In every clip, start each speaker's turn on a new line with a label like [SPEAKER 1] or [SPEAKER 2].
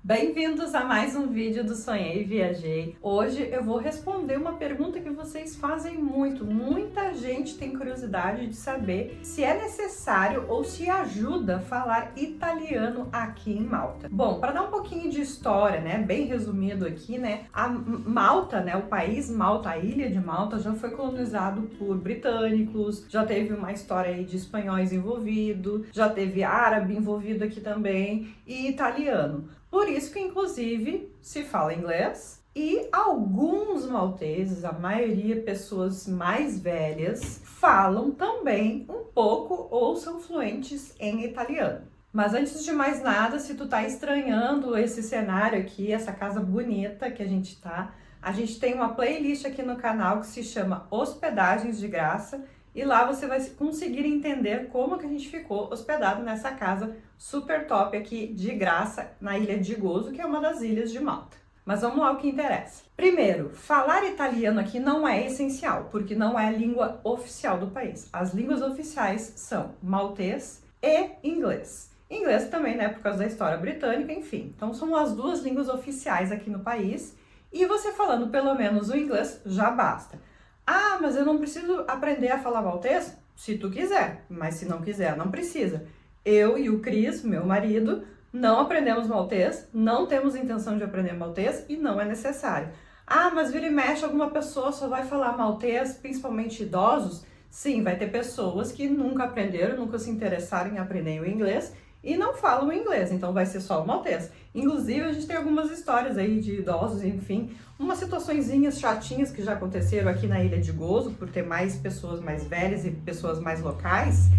[SPEAKER 1] Bem-vindos a mais um vídeo do Sonhei e Viajei. Hoje eu vou responder uma pergunta que vocês fazem muito. Muita gente tem curiosidade de saber se é necessário ou se ajuda falar italiano aqui em Malta. Bom, para dar um pouquinho de história, bem resumido aqui, a Malta, o país Malta, a ilha de Malta já foi colonizado por britânicos, já teve uma história aí de espanhóis envolvido, já teve árabe envolvido aqui também e italiano. Por isso que, inclusive, se fala inglês e alguns malteses, a maioria pessoas mais velhas, falam também um pouco ou são fluentes em italiano. Mas antes de mais nada, se tu tá estranhando esse cenário aqui, essa casa bonita que a gente tem uma playlist aqui no canal que se chama Hospedagens de Graça. E lá você vai conseguir entender como que a gente ficou hospedado nessa casa super top aqui de graça na Ilha de Gozo, que é uma das ilhas de Malta. Mas vamos lá ao que interessa. Primeiro, falar italiano aqui não é essencial, porque não é a língua oficial do país. As línguas oficiais são maltês e inglês. Inglês também, por causa da história britânica, enfim. Então são as duas línguas oficiais aqui no país. E você falando pelo menos o inglês já basta. Ah, mas eu não preciso aprender a falar maltês? Se tu quiser, mas se não quiser, não precisa. Eu e o Cris, meu marido, não aprendemos maltês, não temos intenção de aprender maltês e não é necessário. Ah, mas vira e mexe, alguma pessoa só vai falar maltês, principalmente idosos? Sim, vai ter pessoas que nunca aprenderam, nunca se interessaram em aprender o inglês e não falam inglês, então vai ser só o maltês. Inclusive, a gente tem algumas histórias aí de idosos, enfim, umas situaçõezinhas chatinhas que já aconteceram aqui na Ilha de Gozo, por ter mais pessoas mais velhas e pessoas mais locais,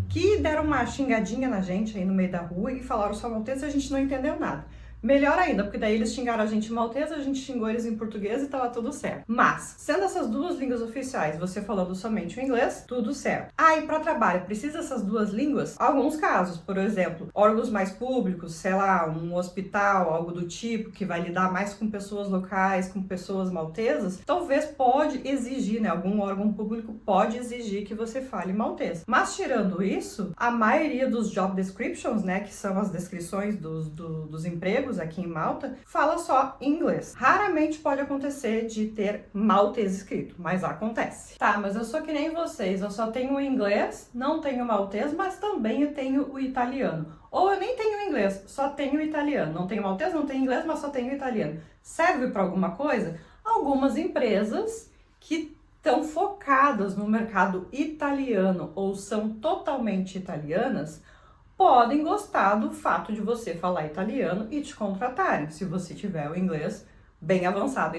[SPEAKER 1] que deram uma xingadinha na gente aí no meio da rua e falaram só maltês e a gente não entendeu nada. Melhor ainda, porque daí eles xingaram a gente em maltês, a gente xingou eles em português e tava tudo certo. Mas, sendo essas duas línguas oficiais, você falando somente o inglês, tudo certo. Ah, e para trabalho, precisa essas duas línguas? Alguns casos, por exemplo, órgãos mais públicos, sei lá, um hospital, algo do tipo, que vai lidar mais com pessoas locais, com pessoas maltesas, talvez pode exigir, algum órgão público pode exigir que você fale maltês. Mas tirando isso, a maioria dos job descriptions, que são as descrições dos empregos, aqui em Malta, fala só inglês. Raramente pode acontecer de ter maltês escrito, mas acontece. Tá, mas eu sou que nem vocês, eu só tenho o inglês, não tenho maltês, mas também eu tenho o italiano. Ou eu nem tenho inglês, só tenho italiano. Não tenho maltês, não tenho inglês, mas só tenho italiano. Serve para alguma coisa? Algumas empresas que estão focadas no mercado italiano ou são totalmente italianas podem gostar do fato de você falar italiano e te contratarem, se você tiver o inglês bem avançado,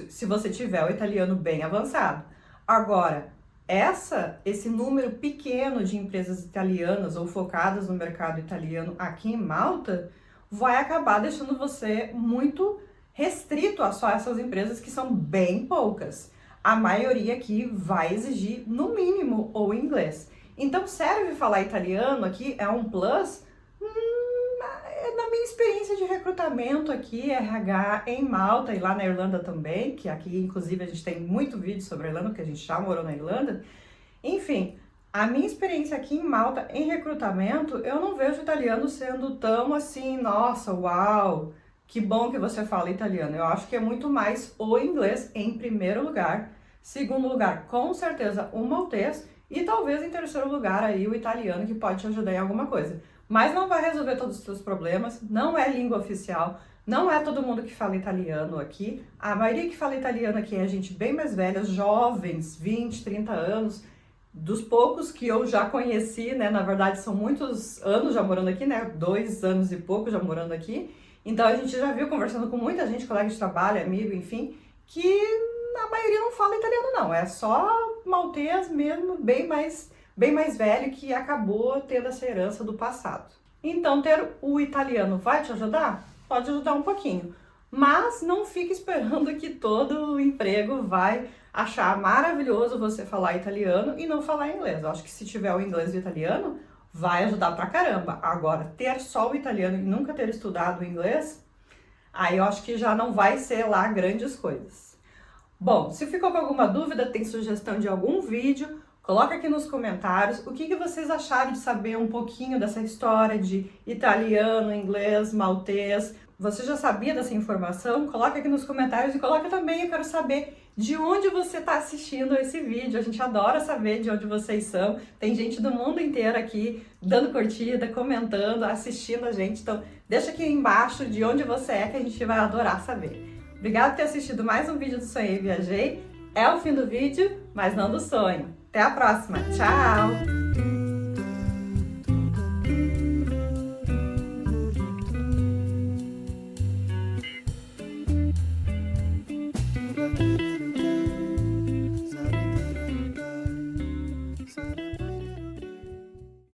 [SPEAKER 1] se você tiver o italiano bem avançado. Agora, esse número pequeno de empresas italianas ou focadas no mercado italiano aqui em Malta vai acabar deixando você muito restrito a só essas empresas que são bem poucas. A maioria aqui vai exigir, no mínimo, o inglês. Então, serve falar italiano aqui? É um plus? Na minha experiência de recrutamento aqui, RH em Malta e lá na Irlanda também, que aqui, inclusive, a gente tem muito vídeo sobre a Irlanda, porque a gente já morou na Irlanda. Enfim, a minha experiência aqui em Malta em recrutamento, eu não vejo italiano sendo tão assim, nossa, uau, que bom que você fala italiano. Eu acho que é muito mais o inglês em primeiro lugar. Segundo lugar, com certeza, o maltês. E talvez em terceiro lugar aí o italiano, que pode te ajudar em alguma coisa. Mas não vai resolver todos os seus problemas, não é língua oficial, não é todo mundo que fala italiano aqui. A maioria que fala italiano aqui é gente bem mais velha, jovens, 20, 30 anos. Dos poucos que eu já conheci, na verdade são muitos anos já morando aqui, 2 anos e pouco já morando aqui. Então a gente já viu conversando com muita gente, colega de trabalho, amigo, enfim, que a maioria não fala italiano não, é só maltês mesmo, bem mais velho, que acabou tendo essa herança do passado. Então ter o italiano vai te ajudar? Pode ajudar um pouquinho, mas não fique esperando que todo emprego vai achar maravilhoso você falar italiano e não falar inglês. Eu acho que se tiver o inglês e o italiano, vai ajudar pra caramba. Agora, ter só o italiano e nunca ter estudado o inglês, aí eu acho que já não vai ser lá grandes coisas. Bom, se ficou com alguma dúvida, tem sugestão de algum vídeo, coloca aqui nos comentários o que vocês acharam de saber um pouquinho dessa história de italiano, inglês, maltês. Você já sabia dessa informação? Coloca aqui nos comentários e coloca também, eu quero saber de onde você está assistindo esse vídeo. A gente adora saber de onde vocês são. Tem gente do mundo inteiro aqui dando curtida, comentando, assistindo a gente. Então, deixa aqui embaixo de onde você é, que a gente vai adorar saber. Obrigada por ter assistido mais um vídeo do Sonhei e Viajei. É o fim do vídeo, mas não do sonho. Até a próxima. Tchau!